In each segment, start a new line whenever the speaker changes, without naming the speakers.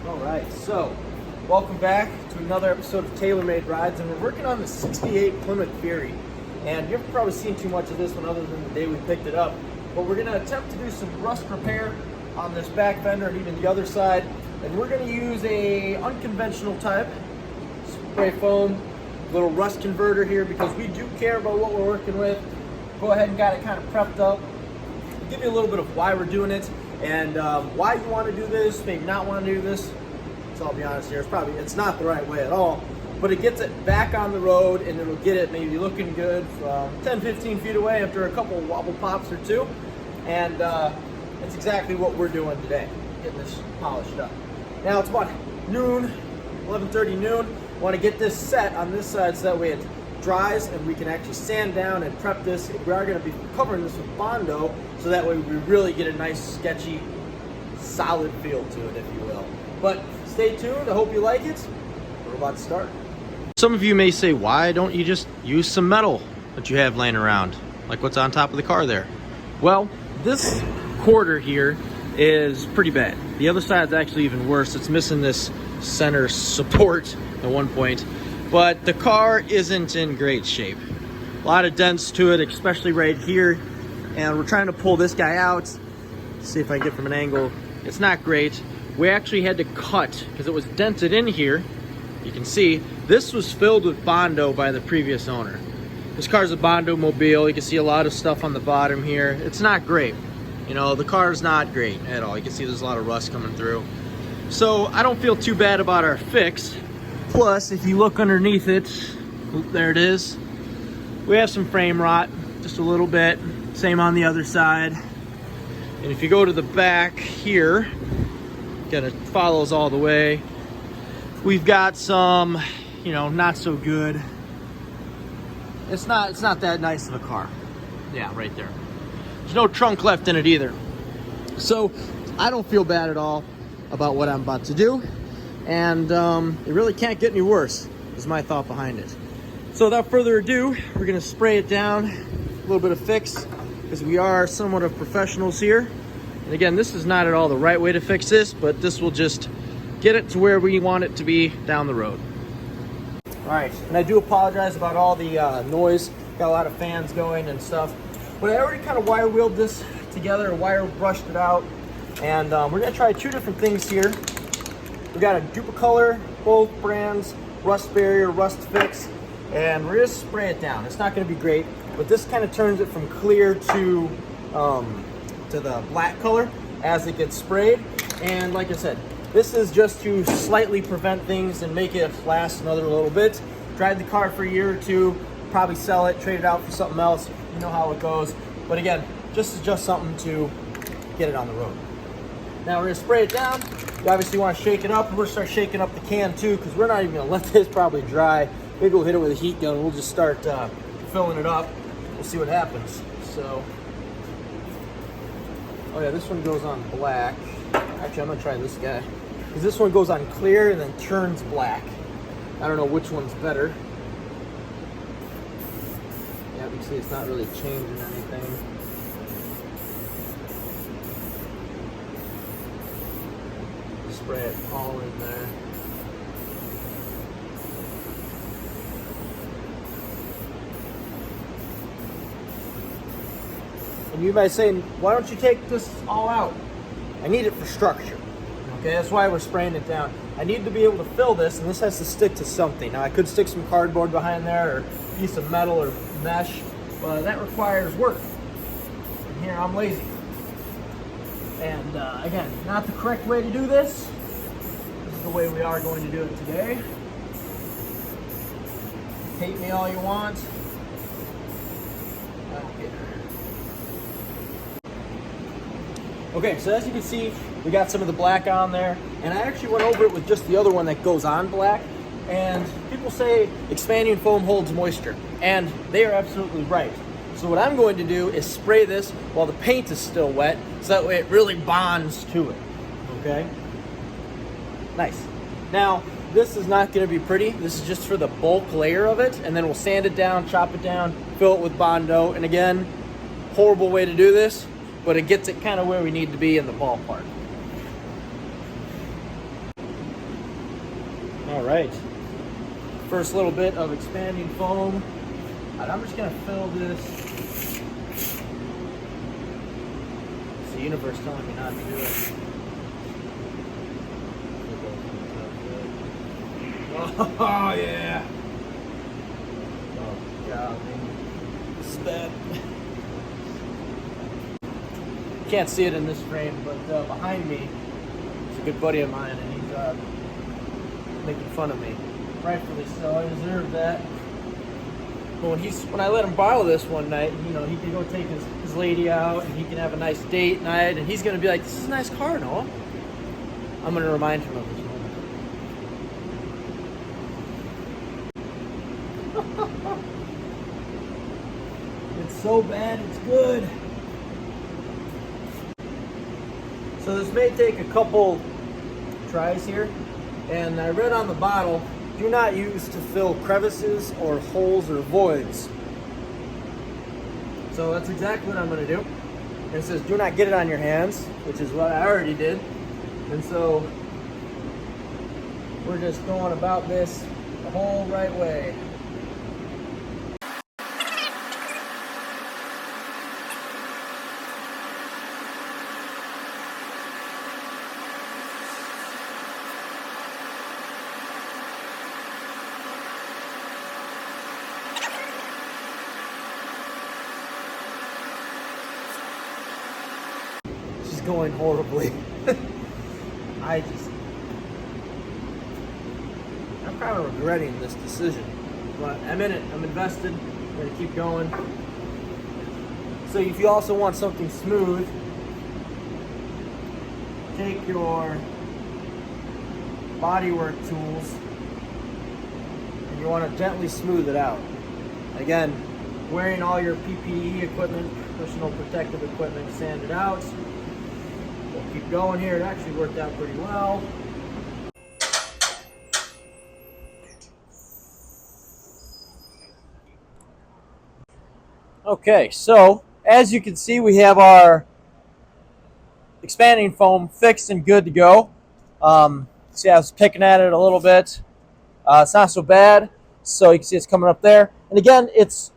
All right, so welcome back to another episode of Tailor Made Rides, and we're working on the 68 Plymouth Fury. And you've probably seen too much of this one other than the day we picked it up, but we're going to attempt to do some rust repair on this back fender and even the other side. And we're going to use a unconventional type spray foam little rust converter here because we do care about what we're working with. Go ahead and got it kind of prepped up. I'll give you a little bit of why we're doing it and why you want to do this, maybe not want to do this. So I'll be honest here, it's not the right way at all, but it gets it back on the road and it'll get it maybe looking good from 10-15 feet away after a couple wobble pops or two. And that's exactly what we're doing today, getting this polished up. Now it's about noon, 11:30 noon. Want to get this set on this side so that way it dries and we can actually sand down and prep this. We are going to be covering this with Bondo so that way we really get a nice sketchy solid feel to it, if you will. But stay tuned, I hope you like it. We're about to start.
Some of you may say, why don't you just use some metal that you have laying around, like what's on top of the car there? Well, this quarter here is pretty bad. The other side's actually even worse. It's missing this center support at one point, but the car isn't in great shape. A lot of dents to it, especially right here, and we're trying to pull this guy out. See if I can get from an angle. It's not great. We actually had to cut because it was dented in here. You can see this was filled with Bondo by the previous owner. This car's a Bondo mobile. You can see a lot of stuff on the bottom here. It's not great. You know, the car's not great at all. You can see there's a lot of rust coming through. So I don't feel too bad about our fix. Plus, if you look underneath it, there it is. We have some frame rot, just a little bit. Same on the other side. And if you go to the back here, kind of follows all the way. We've got some, not so good. It's not that nice of a car. Yeah, right there. There's no trunk left in it either. So I don't feel bad at all about what I'm about to do. And it really can't get any worse, is my thought behind it. So without further ado, we're gonna spray it down, a little bit of fix, because we are somewhat of professionals here. And again, this is not at all the right way to fix this, but this will just get it to where we want it to be down the road.
All right, and I do apologize about all the noise. Got a lot of fans going and stuff. But I already kind of wire wheeled this together, or wire brushed it out. And we're gonna try two different things here. We got a Duplicolor, both brands, rust barrier, rust fix, and we're gonna spray it down. It's not gonna be great, but this kind of turns it from clear to the black color as it gets sprayed. And like I said, this is just to slightly prevent things and make it last another little bit. Drive the car for a year or two, probably sell it, trade it out for something else. You know how it goes. But again, just something to get it on the road. Now we're gonna spray it down. You obviously want to shake it up. We're gonna start shaking up the can too, because we're not even gonna let this probably dry. Maybe we'll hit it with a heat gun. We'll just start filling it up. We'll see what happens. So, oh yeah, this one goes on black. Actually, I'm gonna try this guy, because this one goes on clear and then turns black. I don't know which one's better. Yeah, you can see it's not really changing anything. Spray it all in there. And you might say, why don't you take this all out? I need it for structure. Okay, that's why we're spraying it down. I need to be able to fill this, and this has to stick to something. Now I could stick some cardboard behind there, or a piece of metal or mesh, but that requires work. And here I'm lazy. And again, not the correct way to do this. This is the way we are going to do it today. Hate me all you want. Okay, so as you can see, we got some of the black on there, and I actually went over it with just the other one that goes on black. And people say expanding foam holds moisture, and they are absolutely right. So what I'm going to do is spray this while the paint is still wet, so that way it really bonds to it, okay? Nice. Now, this is not gonna be pretty. This is just for the bulk layer of it, and then we'll sand it down, chop it down, fill it with Bondo, and again, horrible way to do this, but it gets it kind of where we need to be in the ballpark. All right. First little bit of expanding foam. And I'm just gonna fill this. It's the universe telling me not to do it. Oh yeah. Oh god, man. This is bad. Can't see it in this frame, but behind me is a good buddy of mine, and he's making fun of me. Rightfully so. I deserve that. But when I let him borrow this one night, you know, he can go take his lady out, and he can have a nice date night, and he's gonna be like, "This is a nice car, Noah." I'm gonna remind him of this moment. It's so bad, it's good. So this may take a couple tries here, and I read on the bottle, do not use to fill crevices or holes or voids. So that's exactly what I'm going to do. And it says do not get it on your hands, which is what I already did. And so we're just going about this the whole right way. Going horribly. I'm kind of regretting this decision, but I'm in it. I'm invested. I'm gonna keep going. So if you also want something smooth, take your bodywork tools and you want to gently smooth it out. Again, wearing all your PPE equipment, personal protective equipment, sand it out. We'll keep going here. It actually worked out pretty well. Okay, so as you can see, we have our expanding foam fixed and good to go. See, I was picking at it a little bit. It's not so bad. So you can see it's coming up there. And again, it's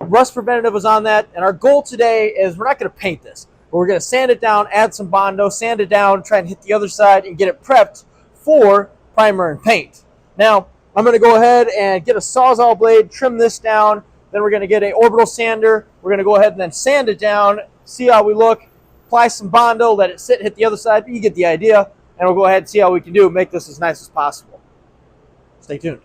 rust preventative was on that. And our goal today is we're not going to paint this. But we're going to sand it down, add some Bondo, sand it down, try and hit the other side and get it prepped for primer and paint. Now, I'm going to go ahead and get a Sawzall blade, trim this down. Then we're going to get an orbital sander. We're going to go ahead and then sand it down, see how we look, apply some Bondo, let it sit, hit the other side. You get the idea. And we'll go ahead and see how we can do, make this as nice as possible. Stay tuned.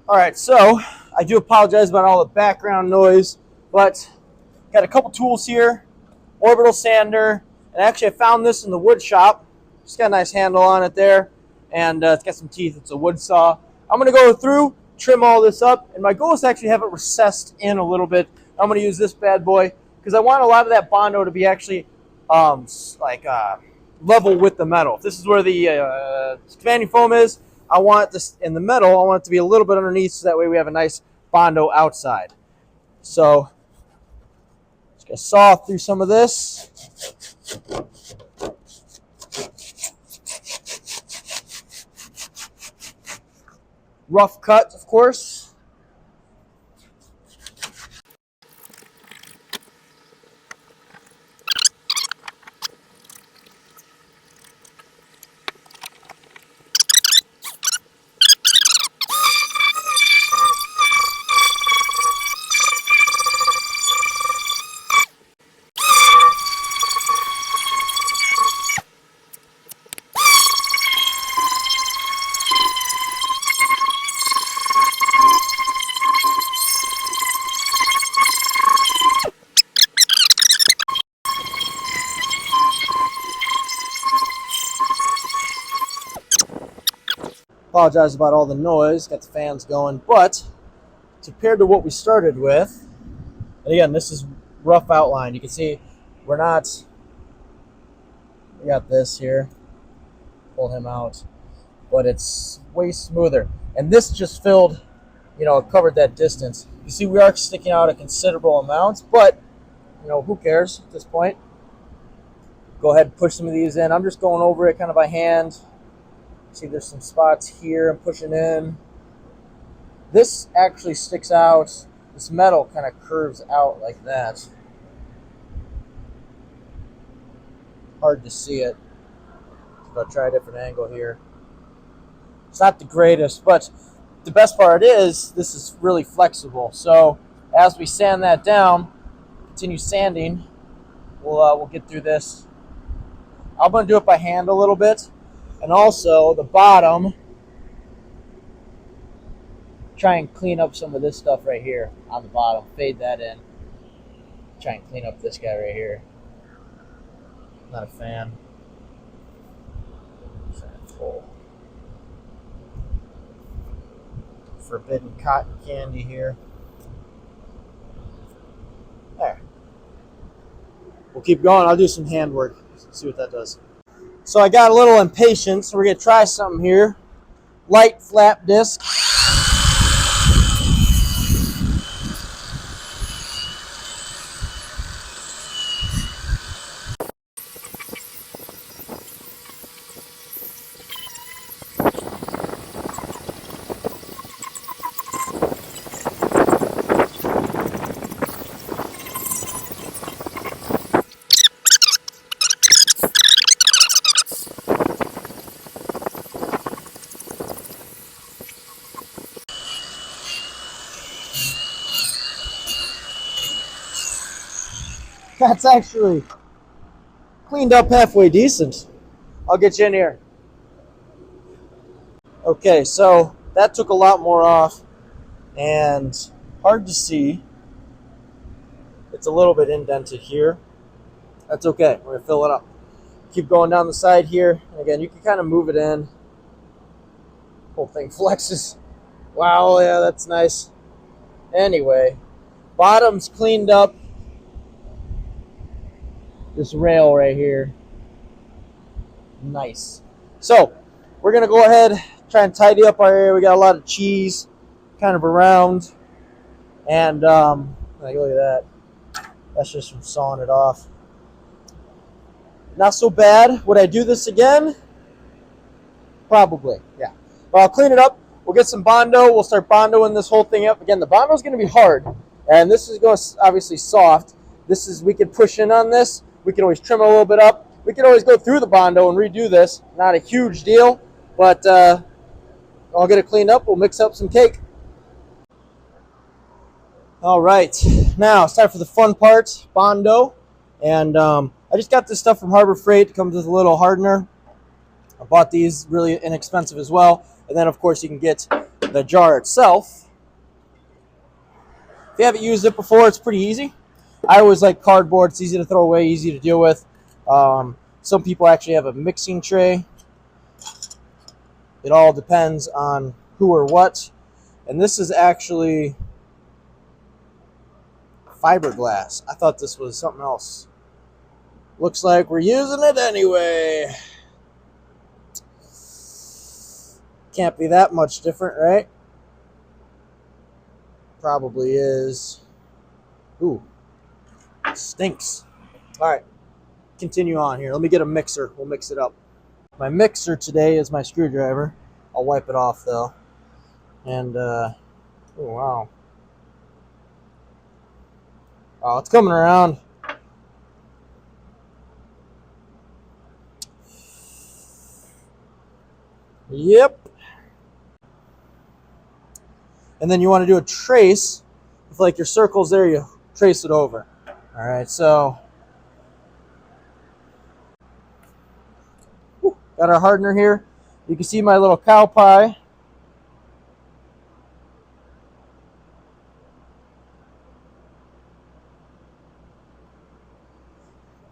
All right, so I do apologize about all the background noise, but got a couple tools here, orbital sander, and actually I found this in the wood shop. It's got a nice handle on it there, and it's got some teeth. It's a wood saw. I'm going to go through, trim all this up, and my goal is to actually have it recessed in a little bit. I'm going to use this bad boy because I want a lot of that Bondo to be actually level with the metal. If this is where the expanding foam is, I want this in the metal. I want it to be a little bit underneath so that way we have a nice Bondo outside. So just going to saw through some of this. Rough cut, of course. Apologize about all the noise, got the fans going, but compared to what we started with, and again, this is rough outline. You can see we got this here, pull him out, but it's way smoother. And this just filled, covered that distance. You see we are sticking out a considerable amount, but, who cares at this point? Go ahead and push some of these in. I'm just going over it kind of by hand. See, there's some spots here I'm pushing in. This actually sticks out. This metal kind of curves out like that. Hard to see it. So I'll try a different angle here. It's not the greatest, but the best part is this is really flexible. So as we sand that down, continue sanding, we'll get through this. I'm going to do it by hand a little bit. And also the bottom, try and clean up some of this stuff right here on the bottom. Fade that in. Try and clean up this guy right here. Not a fan. Full. Forbidden cotton candy here. There. We'll keep going. I'll do some handwork. See what that does. So I got a little impatient, so we're going to try something here. Light flap disc. That's actually cleaned up halfway decent. I'll get you in here. Okay, so that took a lot more off and hard to see. It's a little bit indented here. That's okay. We're going to fill it up. Keep going down the side here. And again, you can kind of move it in. Whole thing flexes. Wow, yeah, that's nice. Anyway, bottom's cleaned up. This rail right here. Nice. So, we're going to go ahead, try and tidy up our area. We got a lot of cheese kind of around. And, like, look at that. That's just from sawing it off. Not so bad. Would I do this again? Probably, yeah. But I'll clean it up. We'll get some Bondo. We'll start Bondoing this whole thing up. Again, the Bondo is going to be hard. And this is going to obviously soft. This is, we can push in on this. We can always trim a little bit up. We can always go through the Bondo and redo this. Not a huge deal, but I'll get it cleaned up. We'll mix up some cake. All right, now it's time for the fun part, Bondo. And I just got this stuff from Harbor Freight. It comes with a little hardener. I bought these really inexpensive as well. And then, of course, you can get the jar itself. If you haven't used it before, it's pretty easy. I always like cardboard. It's easy to throw away, easy to deal with. Some people actually have a mixing tray. It all depends on who or what. And this is actually fiberglass. I thought this was something else. Looks like we're using it anyway. Can't be that much different, right? Probably is. Ooh. Stinks. All right. Continue on here. Let me get a mixer. We'll mix it up. My mixer today is my screwdriver. I'll wipe it off though. And oh wow. Oh, it's coming around. Yep. And then you want to do a trace. If like your circle's there, you trace it over. All right, so got our hardener here. You can see my little cow pie.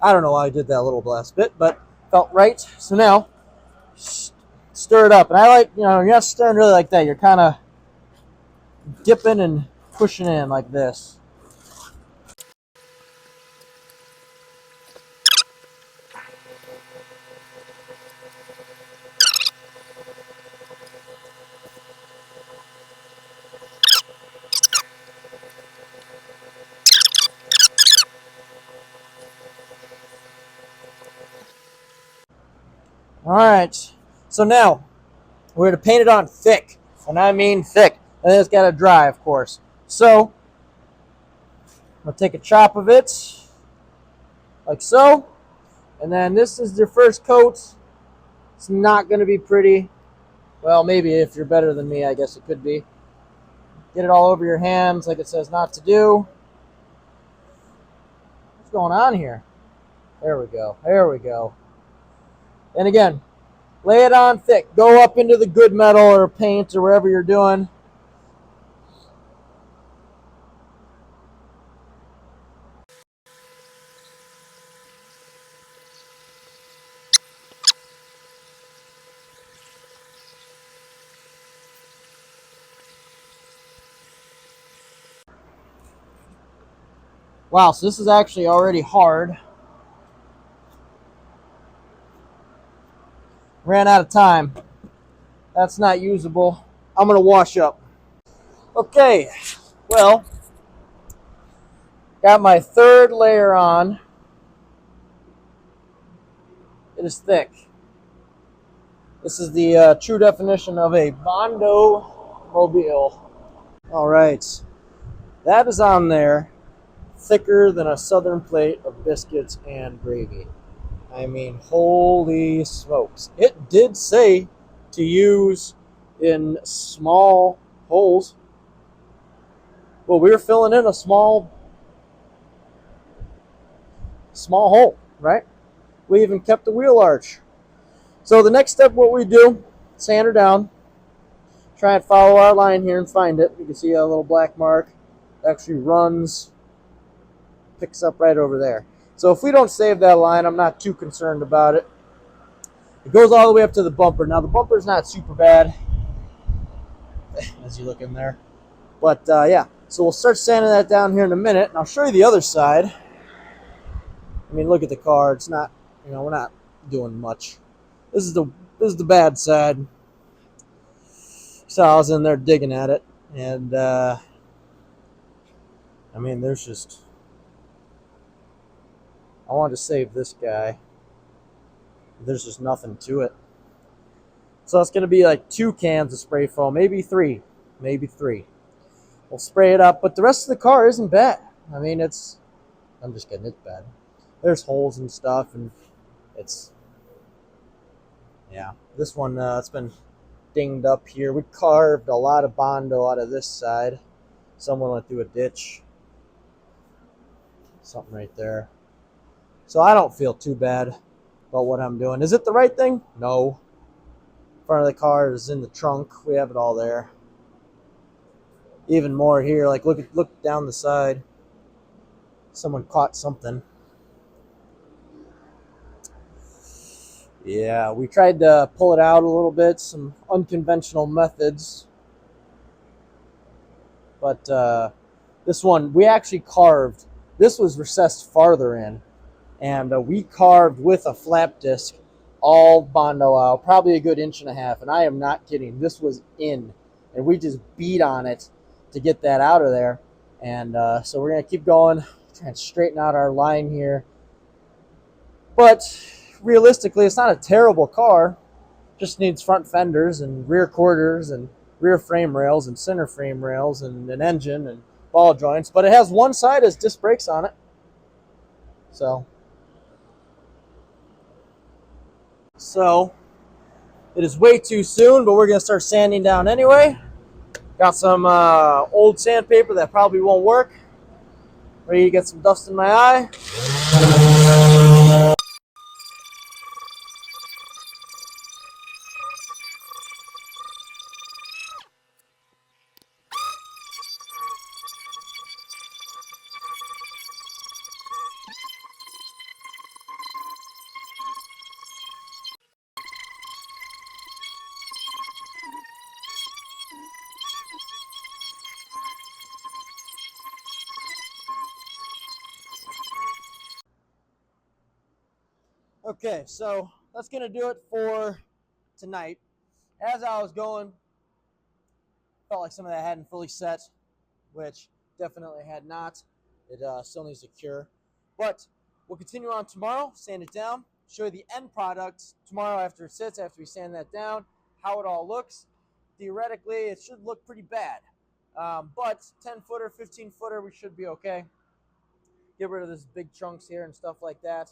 I don't know why I did that little last bit, but felt right. So now, stir it up. And I like, you're not stirring really like that. You're kind of dipping and pushing in like this. All right, so now We're going to paint it on thick, and I mean thick. And then it's got to dry, of course. So, I'm going to take a chop of it, like so. And then this is your first coat. It's not going to be pretty. Well, maybe if you're better than me, I guess it could be. Get it all over your hands like it says not to do. What's going on here? There we go. There we go. And again, lay it on thick. Go up into the good metal or paint or wherever you're doing. Wow, so this is actually already hard. Ran out of time. That's not usable. I'm going to wash up. Okay, well, got my third layer on. It is thick. This is the true definition of a Bondo Mobile. All right, that is on there, thicker than a southern plate of biscuits and gravy. I mean, holy smokes. It did say to use in small holes. Well, we were filling in a small hole, right? We even kept the wheel arch. So the next step, what we do, sand her down, try and follow our line here and find it. You can see a little black mark. It actually runs, picks up right over there. So if we don't save that line, I'm not too concerned about it. It goes all the way up to the bumper. Now the bumper's not super bad, as you look in there. But yeah, so we'll start sanding that down here in a minute, and I'll show you the other side. I mean, look at the car. It's not, we're not doing much. This is the bad side. So I was in there digging at it, and I mean, there's just, I wanted to save this guy. There's just nothing to it. So it's going to be like 2 cans of spray foam, maybe 3. We'll spray it up, but the rest of the car isn't bad. I mean, I'm just kidding, it's bad. There's holes and stuff, and yeah. This one, it's been dinged up here. We carved a lot of Bondo out of this side. Someone went through a ditch. Something right there. So I don't feel too bad about what I'm doing. Is it the right thing? No. Front of the car is in the trunk. We have it all there. Even more here. Like look down the side. Someone caught something. Yeah, we tried to pull it out a little bit. Some unconventional methods. But this one, we actually carved. This was recessed farther in. And we carved with a flap disc all Bondo out, probably a good 1.5 inches. And I am not kidding. This was in. And we just beat on it to get that out of there. And so we're going to keep going, trying to straighten out our line here. But realistically, it's not a terrible car. Just needs front fenders and rear quarters and rear frame rails and center frame rails and an engine and ball joints. But it has one side as disc brakes on it. So it is way too soon, but we're going to start sanding down anyway. Got some old sandpaper that probably won't work. Ready to get some dust in my eye. Okay, so that's going to do it for tonight. As I was going, felt like some of that hadn't fully set, which definitely had not. It still needs to cure. But we'll continue on tomorrow, sand it down, show you the end product tomorrow after it sits, after we sand that down, how it all looks. Theoretically, it should look pretty bad. But 10-footer, 15-footer, we should be okay. Get rid of this big chunks here and stuff like that.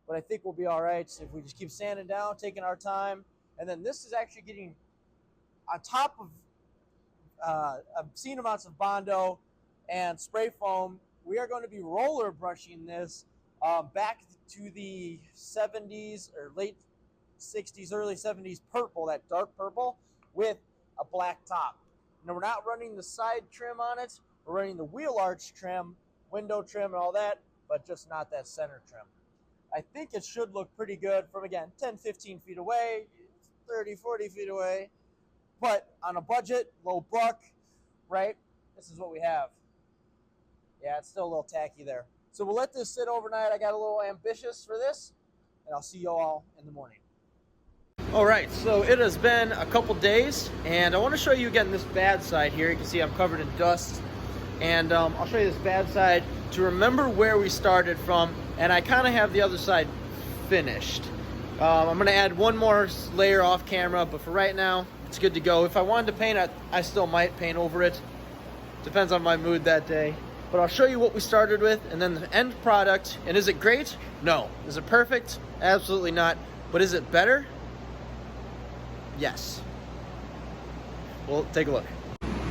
But I think we'll be all right if we just keep sanding down, taking our time. And then this is actually getting on top of obscene amounts of Bondo and spray foam. We are going to be roller brushing this back to the 70s or late 60s, early 70s purple, that dark purple with a black top. Now, we're not running the side trim on it. We're running the wheel arch trim, window trim, and all that, but just not that center trim. I think it should look pretty good from, again, 10, 15 feet away, 30, 40 feet away. But on a budget, low buck, right? This is what we have. Yeah, it's still a little tacky there. So we'll let this sit overnight. I got a little ambitious for this, and I'll see you all in the morning. All right, so it has been a couple days, and I want to show you again this bad side here. You can see I'm covered in dust, and I'll show you this bad side to remember where we started from, and I kind of have the other side finished. I'm going to add one more layer off camera, but for right now, it's good to go. If I wanted to paint, I still might paint over it. Depends on my mood that day. But I'll show you what we started with, and then the end product. And is it great? No. Is it perfect? Absolutely not. But is it better? Yes. Well, take a look.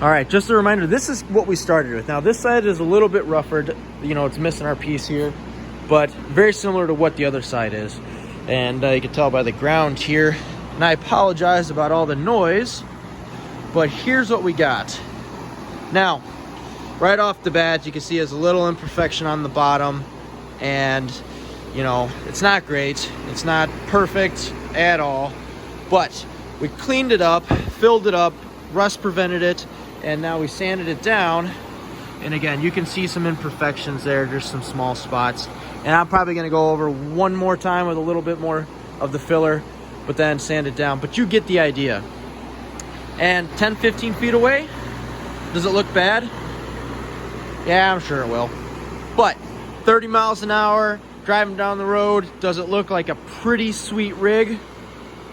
All right, just a reminder, this is what we started with. Now, this side is a little bit rougher. You know, it's missing our piece here, but very similar to what the other side is. And you can tell by the ground here. And I apologize about all the noise, but here's what we got. Now, right off the bat, you can see there's a little imperfection on the bottom, and you know, it's not great. It's not perfect at all, but we cleaned it up, filled it up, rust prevented it, and now we sanded it down. And again, you can see some imperfections there, just some small spots. And I'm probably gonna go over one more time with a little bit more of the filler, but then sand it down. But you get the idea. And 10, 15 feet away, does it look bad? Yeah, I'm sure it will. But 30 miles an hour, driving down the road, does it look like a pretty sweet rig?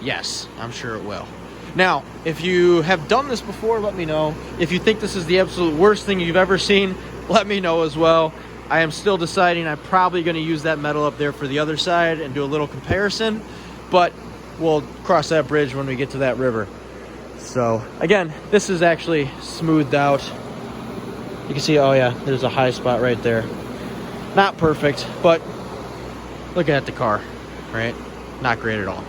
Yes, I'm sure it will. Now, if you have done this before, let me know. If you think this is the absolute worst thing you've ever seen, let me know as well. I am still deciding. I'm probably going to use that metal up there for the other side and do a little comparison, but we'll cross that bridge when we get to that river. So again, this is actually smoothed out. You can see, oh yeah, there's a high spot right there. Not perfect, but look at the car, right? Not great at all.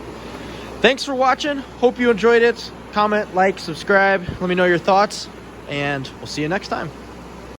Thanks for watching. Hope you enjoyed it. Comment, like, subscribe. Let me know your thoughts, and we'll see you next time.